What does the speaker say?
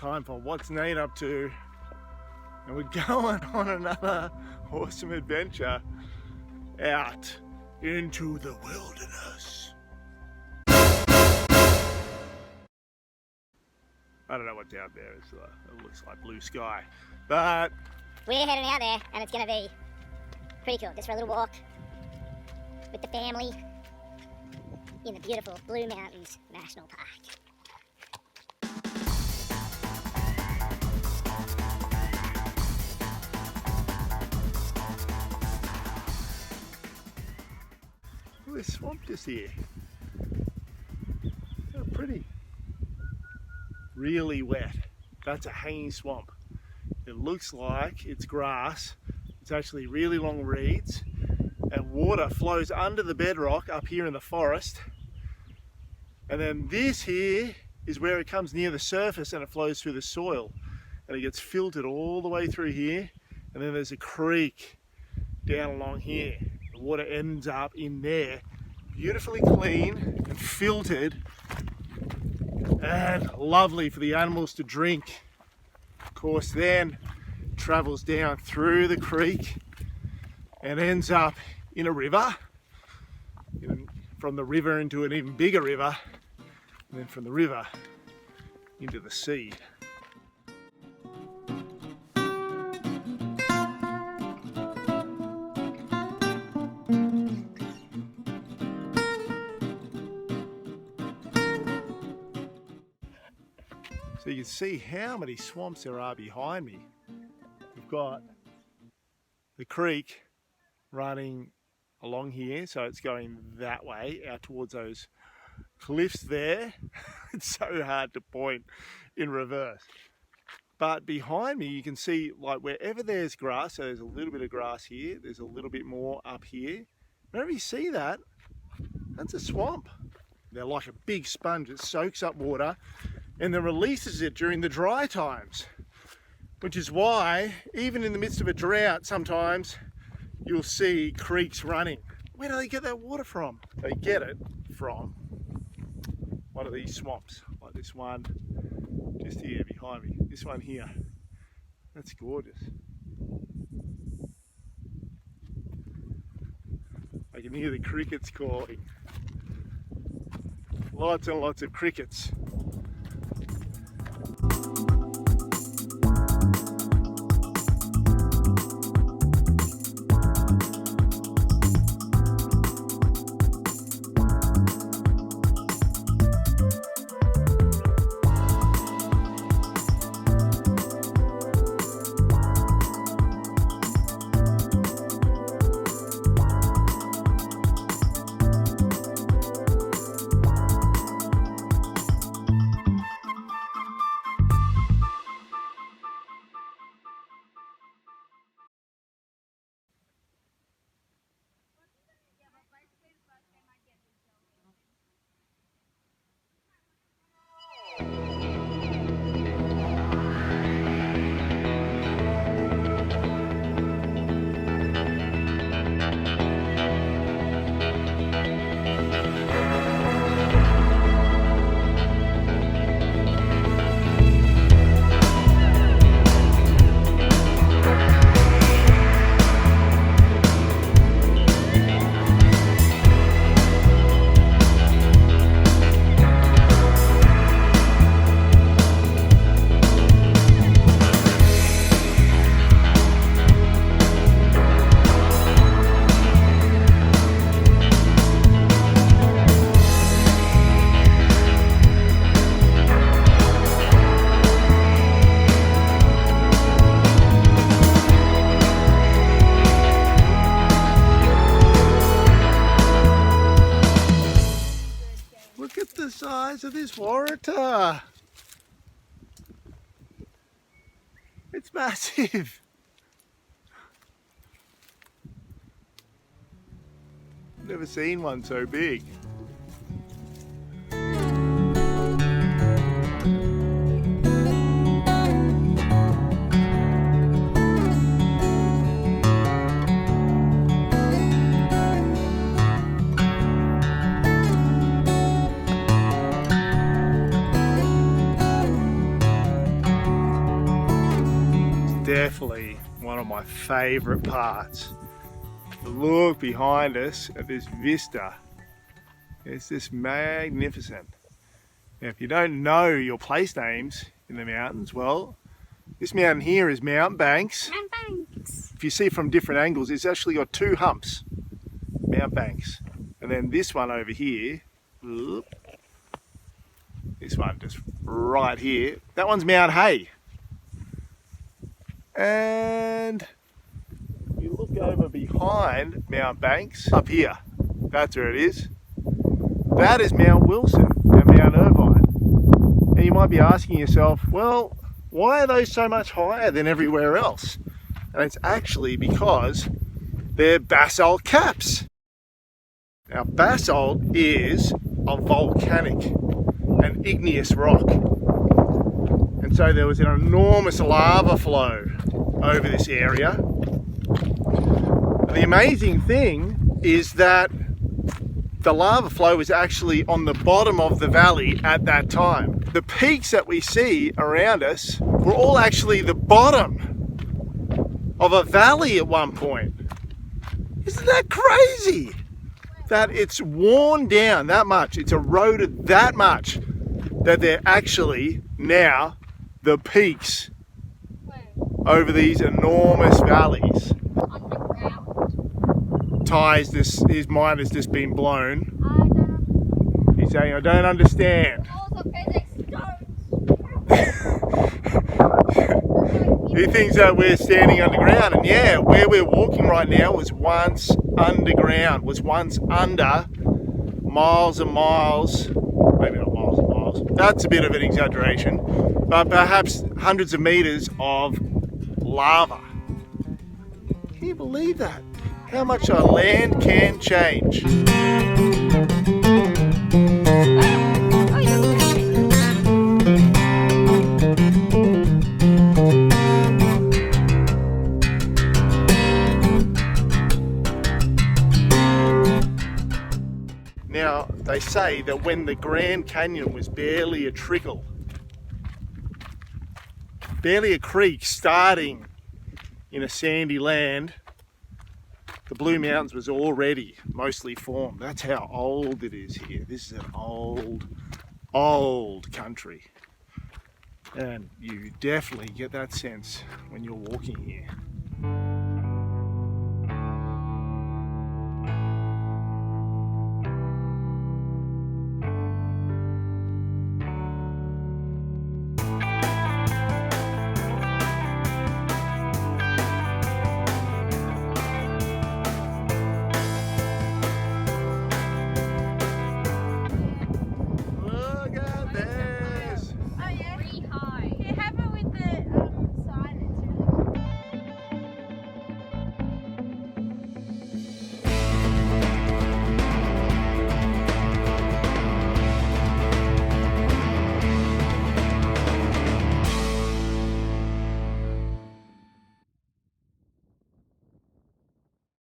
time for What's Nate Up To, and we're going on another awesome adventure out into the wilderness. I don't know what's out there. It looks like blue sky, but we're heading out there and it's going to be pretty cool, just for a little walk with the family in the beautiful Blue Mountains National Park. There's swamp just here. So pretty. Really wet. That's a hanging swamp. It looks like it's grass. It's actually really long reeds, and water flows under the bedrock up here in the forest. And then this here is where it comes near the surface and it flows through the soil. And it gets filtered all the way through here. And then there's a creek down along here. The water ends up in there, beautifully clean and filtered and lovely for the animals to drink. Of course, then travels down through the creek and ends up in a river, from the river into an even bigger river, and then from the river into the sea. So you can see how many swamps there are behind me. We've got the creek running along here, so it's going that way out towards those cliffs there. It's so hard to point in reverse. But behind me you can see, like, wherever there's grass, so there's a little bit of grass here, there's a little bit more up here. Whenever you see that, that's a swamp. They're like a big sponge. It soaks up water and then releases it during the dry times, which is why even in the midst of a drought sometimes you'll see creeks running. Where do they get that water from? They get it from one of these swamps, like this one just here behind me. This one here, that's gorgeous. I can hear the crickets calling. Lots and lots of crickets. Look at the size of this water. It's massive. Never seen one so big. definitely one of my favourite parts. Look behind us at this vista. It's just magnificent. Now, if you don't know your place names in the mountains, well, this mountain here is Mount Banks. Mount Banks. If you see from different angles, it's actually got two humps. Mount Banks. And then this one over here, this one just right here, that one's Mount Hay. And you look over behind Mount Banks, up here, that's where it is. That is Mount Wilson and Mount Irvine. And you might be asking yourself, well, why are those so much higher than everywhere else? And it's actually because they're basalt caps. Now, basalt is a volcanic and igneous rock. And so there was an enormous lava flow over this area. And the amazing thing is that the lava flow was actually on the bottom of the valley at that time. The peaks that we see around us were all actually the bottom of a valley at one point. Isn't that crazy? That it's worn down that much, it's eroded that much, that they're actually now the peaks over these enormous valleys. His mind has just been blown. He's saying, I don't understand. He thinks that we're standing underground, and yeah, where we're walking right now was once underground, was once under miles and miles, maybe not miles and miles, that's a bit of an exaggeration, but perhaps hundreds of meters of lava. Can you believe that? How much our land can change. Now, they say that when the Grand Canyon was barely a trickle, barely a creek starting in a sandy land, the Blue Mountains was already mostly formed. That's how old it is here. This is an old country. And you definitely get that sense when you're walking here.